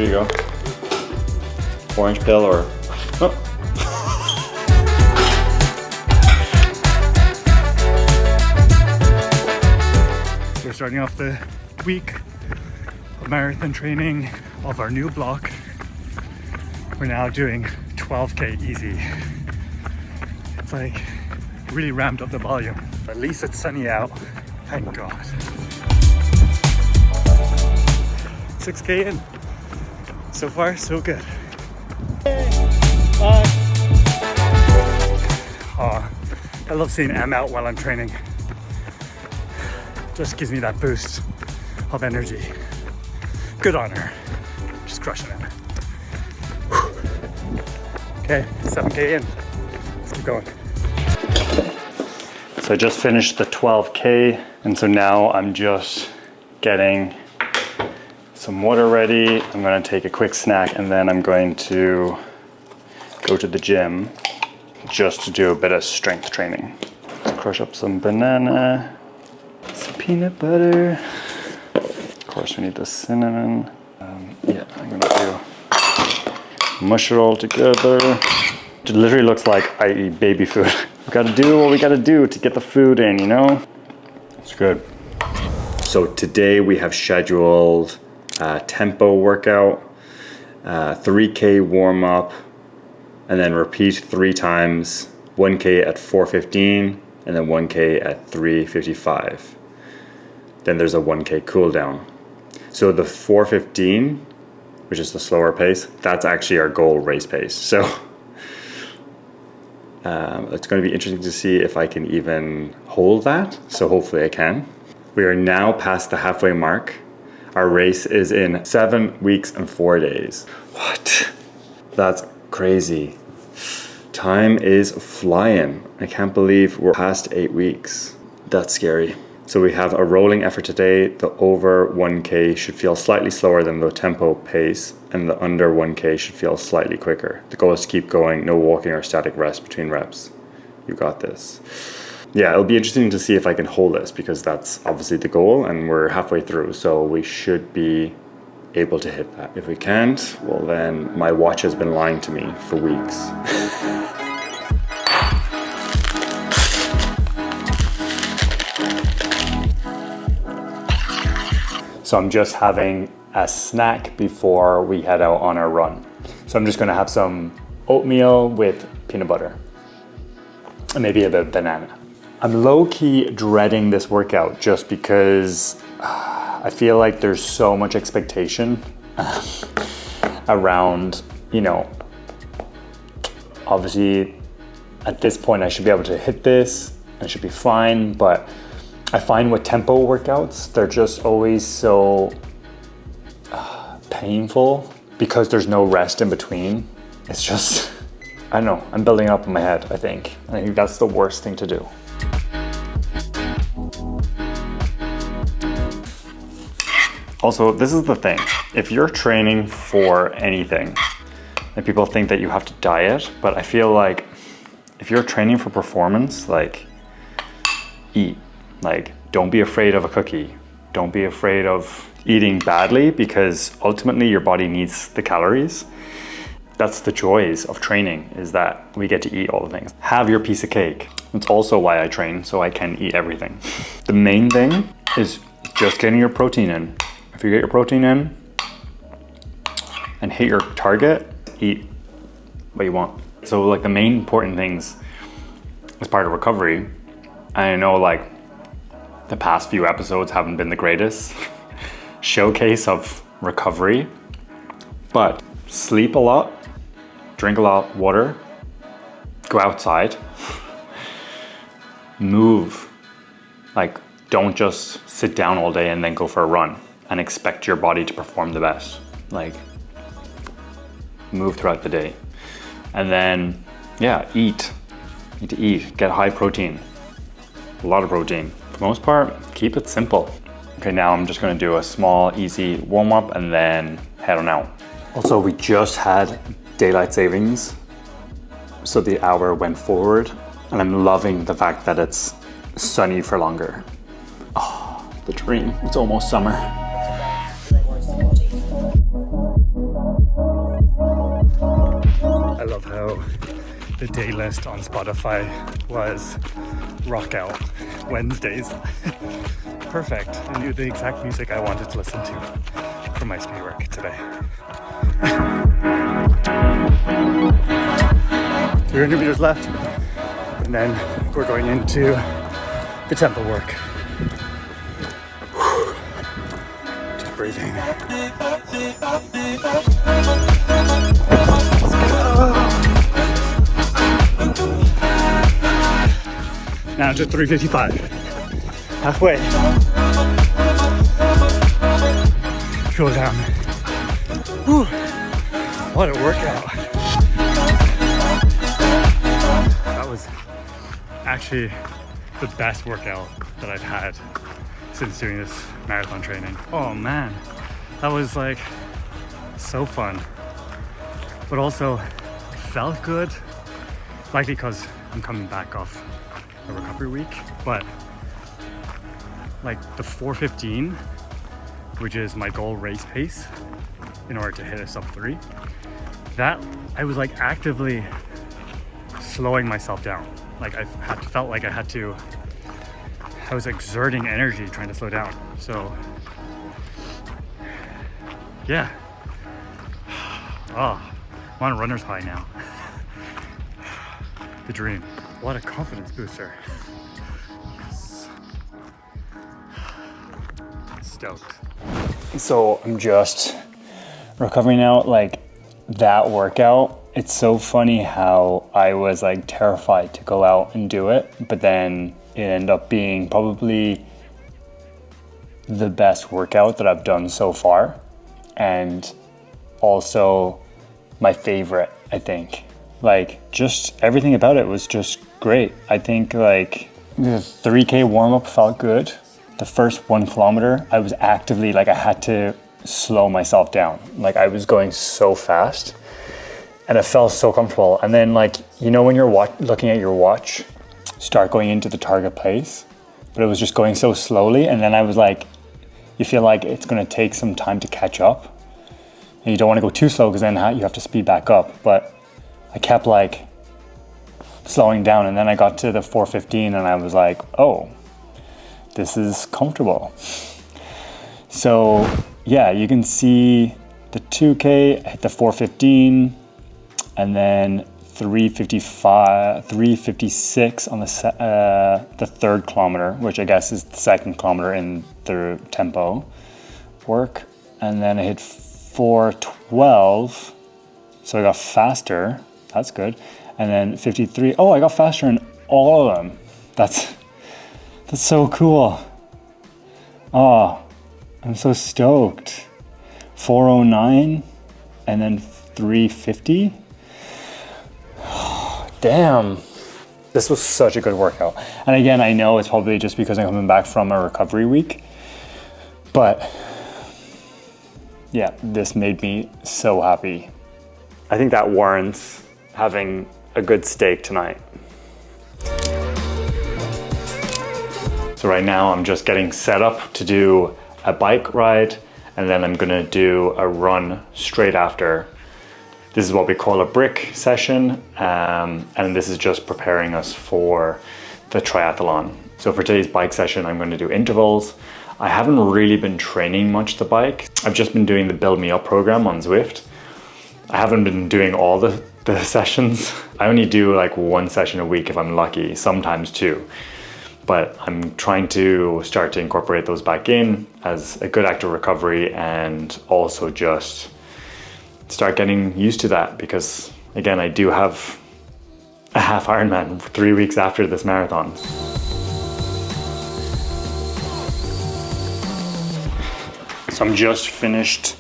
Here you go. Orange pill or... Oh. So we're starting off the week of marathon training of our new block. We're now doing 12K easy. It's like really ramped up the volume. At least it's sunny out, thank God. 6K in. So far, so good. Bye. Oh, I love seeing Em out while I'm training. Just gives me that boost of energy. Good on her. Just crushing it. Okay, 7K in. Let's keep going. So I just finished the 12K, and so now I'm just getting some water ready. I'm gonna take a quick snack, and then I'm going to go to the gym just to do a bit of strength training. Let's crush up some banana, some peanut butter. Of course, we need the cinnamon. Yeah, I'm gonna mush it all together. It literally looks like I eat baby food. We gotta do what we gotta do to get the food in, you know? It's good. So today we have scheduled a tempo workout, 3K warm up, and then repeat 3 times, 1K at 4:15, and then 1K at 3:55. Then there's a 1K cool down. So the 4:15, which is the slower pace, that's actually our goal race pace. So it's going to be interesting to see if I can even hold that. So hopefully I can. We are now past the halfway mark. Our race is in 7 weeks and 4 days. What? That's crazy. Time is flying. I can't believe we're past 8 weeks. That's scary. So we have a rolling effort today. The over 1K should feel slightly slower than the tempo pace, and the under 1K should feel slightly quicker. The goal is to keep going, no walking or static rest between reps. You got this. Yeah, it'll be interesting to see if I can hold this, because that's obviously the goal, and we're halfway through, so we should be able to hit that. If we can't, well then my watch has been lying to me for weeks. So I'm just having a snack before we head out on our run. So I'm just gonna have some oatmeal with peanut butter and maybe a bit of banana. I'm low-key dreading this workout just because I feel like there's so much expectation around, you know, obviously at this point I should be able to hit this, I should be fine, but I find with tempo workouts, they're just always so painful because there's no rest in between. It's just, I don't know, I'm building up in my head, I think. I think that's the worst thing to do. Also, this is the thing. If you're training for anything, and people think that you have to diet, but I feel like if you're training for performance, like, eat. Like, don't be afraid of a cookie. Don't be afraid of eating badly, because ultimately your body needs the calories. That's the joys of training, is that we get to eat all the things. Have your piece of cake. It's also why I train, so I can eat everything. The main thing is just getting your protein in. If you get your protein in and hit your target, eat what you want. So like the main important things as part of recovery, I know like the past few episodes haven't been the greatest showcase of recovery, but sleep a lot, drink a lot of water, go outside, move. Like, don't just sit down all day and then go for a run and expect your body to perform the best. Like, move throughout the day. And then, yeah, eat. You need to eat, get high protein, a lot of protein. For the most part, keep it simple. Okay, now I'm just gonna do a small, easy warm up and then head on out. Also, we just had daylight savings, so the hour went forward, and I'm loving the fact that it's sunny for longer. Oh, the dream. It's almost summer. the day list on Spotify was Rock Out Wednesdays. Perfect. I knew the exact music I wanted to listen to for my speed work today. 300 meters left, and then we're going into the tempo work. Just breathing. Now to 355. Halfway. Go down. Whew. What a workout. That was actually the best workout that I've had since doing this marathon training. Oh man, that was like so fun. But also felt good, likely because I'm coming back off a recovery week, but like the 4:15, which is my goal race pace in order to hit a sub 3, that I was like actively slowing myself down. Like felt like I was exerting energy trying to slow down. So yeah. Oh, I'm on a runner's high now. The dream. What a confidence booster. Yes. Stoked. So I'm just recovering now. Like that workout, it's so funny how I was like terrified to go out and do it, but then it ended up being probably the best workout that I've done so far, and also my favorite, I think. Like just everything about it was just great. I think like the 3K warm-up felt good. The first 1 kilometer, I was actively like I had to slow myself down. Like I was going so fast and it felt so comfortable. And then like, you know, when you're looking at your watch, start going into the target place, but it was just going so slowly. And then I was like, you feel like it's gonna take some time to catch up. And you don't wanna go too slow because then you have to speed back up. But I kept like slowing down, and then I got to the 4:15 and I was like, oh, this is comfortable. So yeah, you can see the 2K hit the 4:15 and then 3:56 on the third kilometer, which I guess is the second kilometer in the tempo work. And then I hit 4:12, so I got faster. That's good. And then 53. Oh, I got faster in all of them. That's so cool. Oh, I'm so stoked. 4:09 and then 3:50. Damn. This was such a good workout. And again, I know it's probably just because I'm coming back from a recovery week, but yeah, this made me so happy. I think that warrants having a good steak tonight. So right now I'm just getting set up to do a bike ride, and then I'm gonna do a run straight after. This is what we call a brick session, and this is just preparing us for the triathlon. So for today's bike session, I'm gonna do intervals. I haven't really been training much the bike. I've just been doing the Build Me Up program on Zwift. I haven't been doing all the sessions. I only do like 1 session a week if I'm lucky, sometimes 2. But I'm trying to start to incorporate those back in as a good active recovery, and also just start getting used to that, because again, I do have a half Ironman 3 weeks after this marathon. So I'm just finished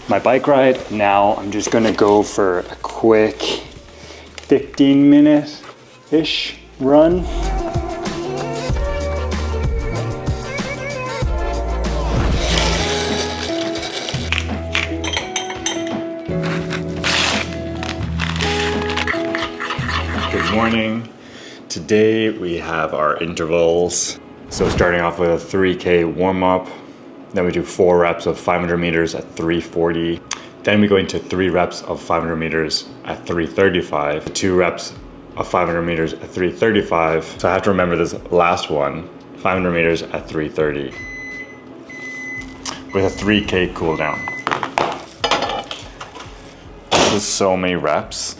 my bike ride. Now I'm just gonna go for a quick 15-minute-ish run. Good morning. Today we have our intervals. So starting off with a 3K warm-up. Then we do 4 reps of 500 meters at 3:40. Then we go into 3 reps of 500 meters at 3:35. 2 reps of 500 meters at 3:35. So I have to remember this last one, 500 meters at 3:30 with a 3K cool down. This is so many reps.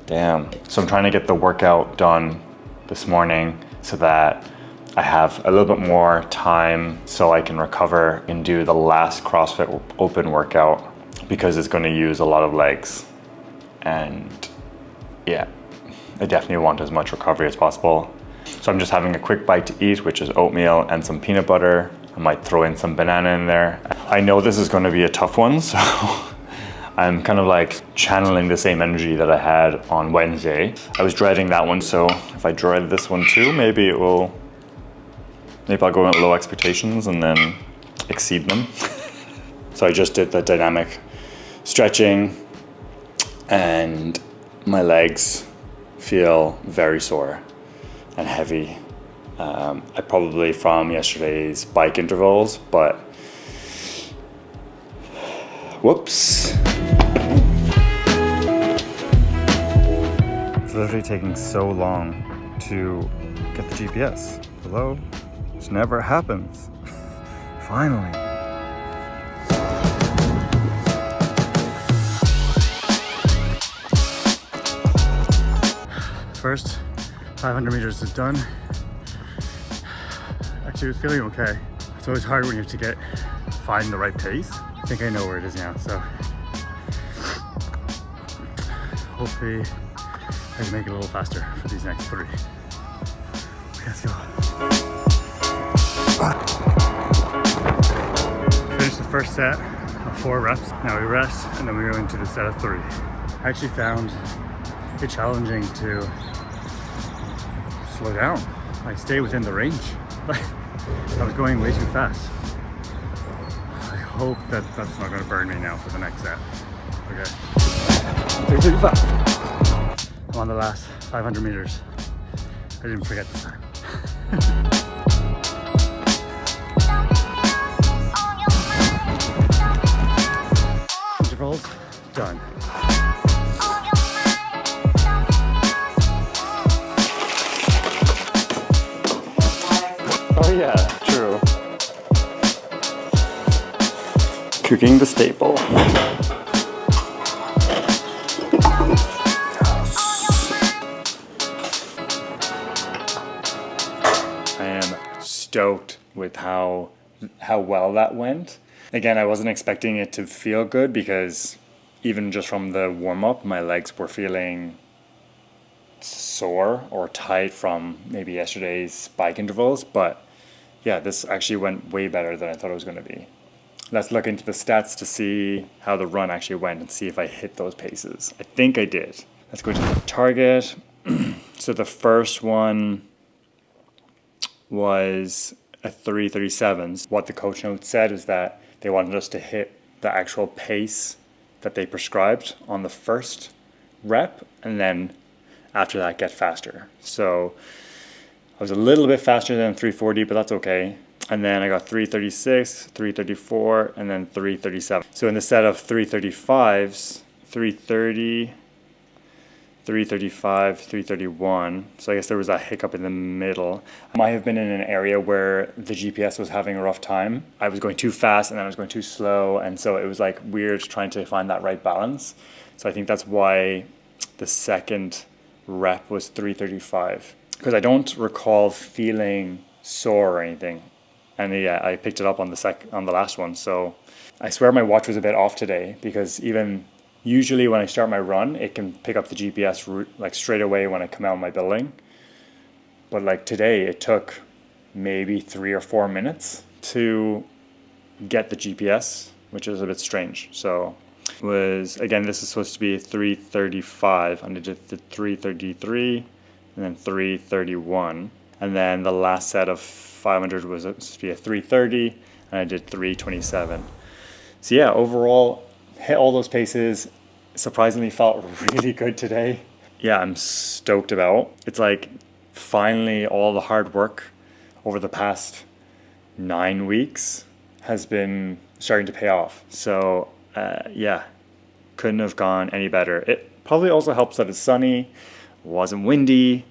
Damn. So I'm trying to get the workout done this morning so that I have a little bit more time so I can recover and do the last CrossFit Open workout, because it's going to use a lot of legs. And yeah, I definitely want as much recovery as possible. So I'm just having a quick bite to eat, which is oatmeal and some peanut butter. I might throw in some banana in there. I know this is going to be a tough one, so I'm kind of like channeling the same energy that I had on Wednesday. I was dreading that one, so if I dread this one too, maybe I'll go in at low expectations and then exceed them. So I just did the dynamic stretching and my legs feel very sore and heavy. I probably from yesterday's bike intervals, but whoops. It's literally taking so long to get the GPS. Hello? This never happens. Finally. First 500 meters is done. Actually, I was feeling okay. It's always hard when you have to find the right pace. I think I know where it is now, so hopefully I can make it a little faster for these next 3. Okay, let's go. Finished the first set of 4 reps. Now we rest and then we go into the set of 3. I actually found it challenging to slow down. I stay within the range. I was going way too fast. I hope that that's not going to burn me now for the next set. Okay. 3:35. I'm on the last 500 meters. I didn't forget this time. Intervals done. Oh yeah, true. Cooking the staple. I am stoked with how well that went. Again, I wasn't expecting it to feel good because even just from the warm-up, my legs were feeling sore or tight from maybe yesterday's bike intervals, but yeah, this actually went way better than I thought it was going to be. Let's look into the stats to see how the run actually went and see if I hit those paces. I think I did. Let's go to the target. So the first one was a 3:37. What the coach note said is that they wanted us to hit the actual pace that they prescribed on the first rep and then after that get faster. So I was a little bit faster than 3:40, but that's okay. And then I got 3:36, 3:34, and then 3:37. So in the set of 3:35s, 3:30, 3:35, 3:31. So I guess there was a hiccup in the middle. I might have been in an area where the GPS was having a rough time. I was going too fast and then I was going too slow. And so it was like weird trying to find that right balance. So I think that's why the second rep was 3:35. Because I don't recall feeling sore or anything. And yeah, I picked it up on the last one. So I swear my watch was a bit off today, because even usually when I start my run, it can pick up the GPS route like straight away when I come out of my building. But like today, it took maybe 3 or 4 minutes to get the GPS, which is a bit strange. So again, this is supposed to be 3:35, and I did the 3:33 and then 3:31. And then the last set of 500 was supposed to be a 3:30, and I did 3:27. So yeah, overall, hit all those paces. Surprisingly felt really good today. Yeah, I'm stoked about. It's like finally all the hard work over the past 9 weeks has been starting to pay off. So yeah, couldn't have gone any better. Probably also helps that it's sunny, wasn't windy.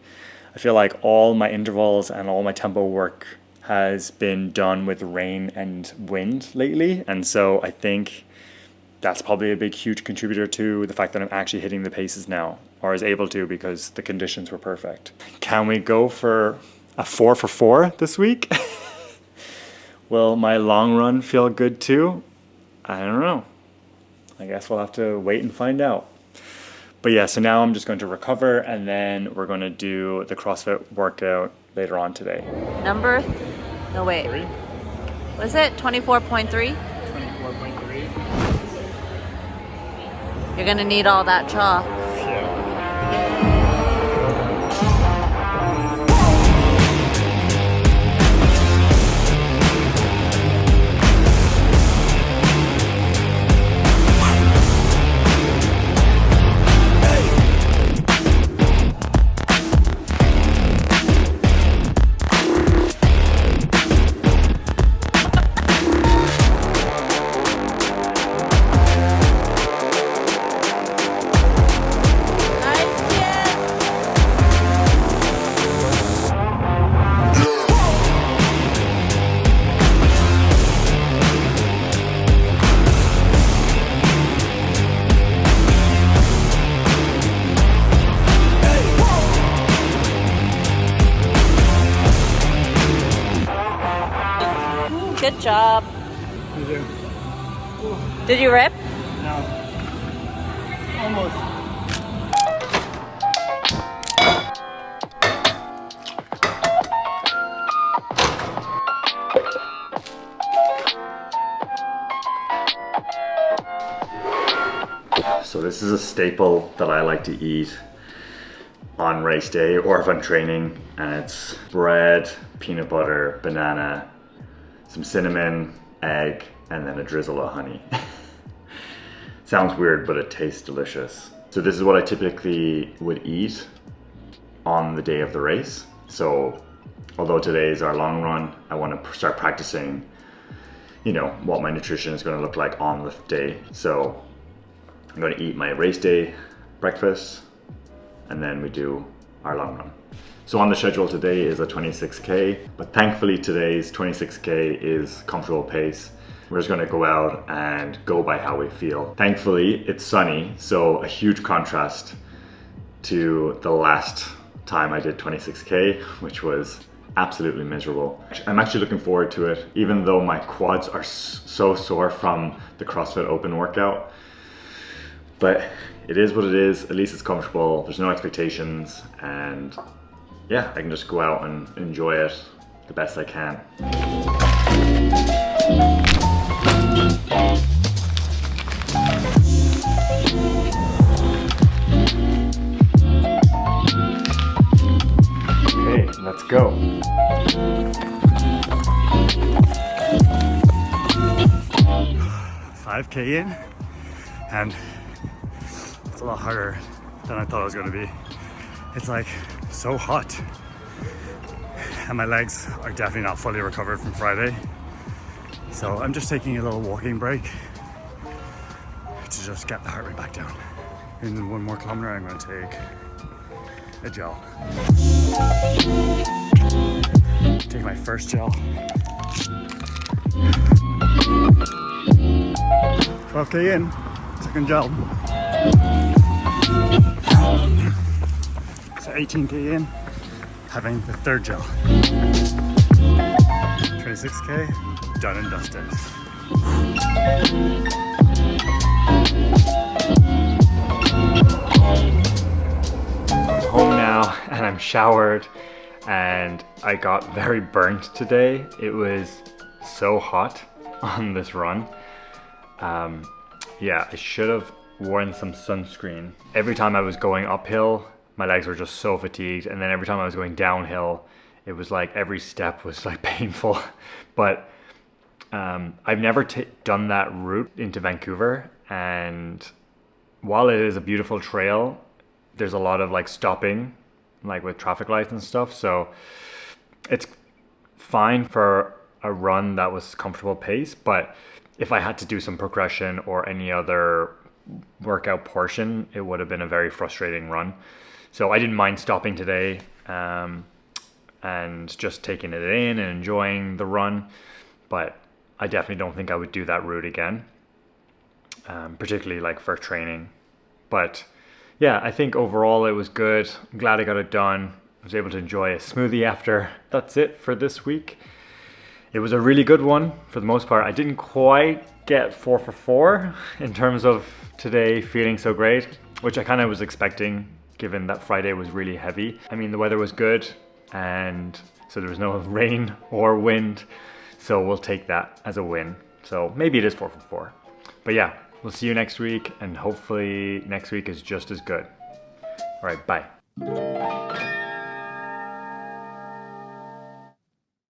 I feel like all my intervals and all my tempo work has been done with rain and wind lately. And so I think that's probably a big, huge contributor to the fact that I'm actually hitting the paces now, or is able to, because the conditions were perfect. Can we go for a 4 for 4 this week? Will my long run feel good too? I don't know. I guess we'll have to wait and find out. But yeah, so now I'm just going to recover, and then we're going to do the CrossFit workout later on today. Number? No, wait. 3? What is it? 24.3? 24.3. You're gonna need all that chalk. Good job. Did you rip? No. Almost. So this is a staple that I like to eat on race day, or if I'm training, and it's bread, peanut butter, banana, some cinnamon, egg, and then a drizzle of honey. Sounds weird, but it tastes delicious. So this is what I typically would eat on the day of the race. So although today is our long run, I want to start practicing, you know, what my nutrition is going to look like on the day. So I'm going to eat my race day breakfast, and then we do our long run. So on the schedule today is a 26K, but thankfully today's 26K is comfortable pace. We're just gonna go out and go by how we feel. Thankfully, it's sunny, so a huge contrast to the last time I did 26K, which was absolutely miserable. I'm actually looking forward to it, even though my quads are so sore from the CrossFit Open workout. But it is what it is, at least it's comfortable, there's no expectations, and yeah, I can just go out and enjoy it the best I can. Okay, let's go. $5K in, and it's a lot harder than I thought it was going to be. It's like so hot, and my legs are definitely not fully recovered from Friday, so I'm just taking a little walking break to just get the heart rate back down. And then 1 more kilometer, I'm going to take a gel. Take my first gel. 12K in, second gel. So 18K in, having the third gel. 26K, done and dusted. I'm home now and I'm showered, and I got very burnt today. It was so hot on this run. Yeah, I should have worn some sunscreen. Every time I was going uphill, my legs were just so fatigued, and then every time I was going downhill, it was like every step was like painful. But I've never done that route into Vancouver, and while it is a beautiful trail, there's a lot of like stopping, like with traffic lights and stuff, so it's fine for a run that was comfortable pace. But if I had to do some progression or any other workout portion, it would have been a very frustrating run. So I didn't mind stopping today and just taking it in and enjoying the run. But I definitely don't think I would do that route again, particularly like for training. But yeah, I think overall it was good. I'm glad I got it done. I was able to enjoy a smoothie after. That's it for this week. It was a really good one for the most part. I didn't quite get 4 for 4 in terms of today feeling so great, which I kind of was expecting given that Friday was really heavy. I mean, the weather was good and so there was no rain or wind. So we'll take that as a win. So maybe it is 4 for 4. But yeah, we'll see you next week and hopefully next week is just as good. All right, bye.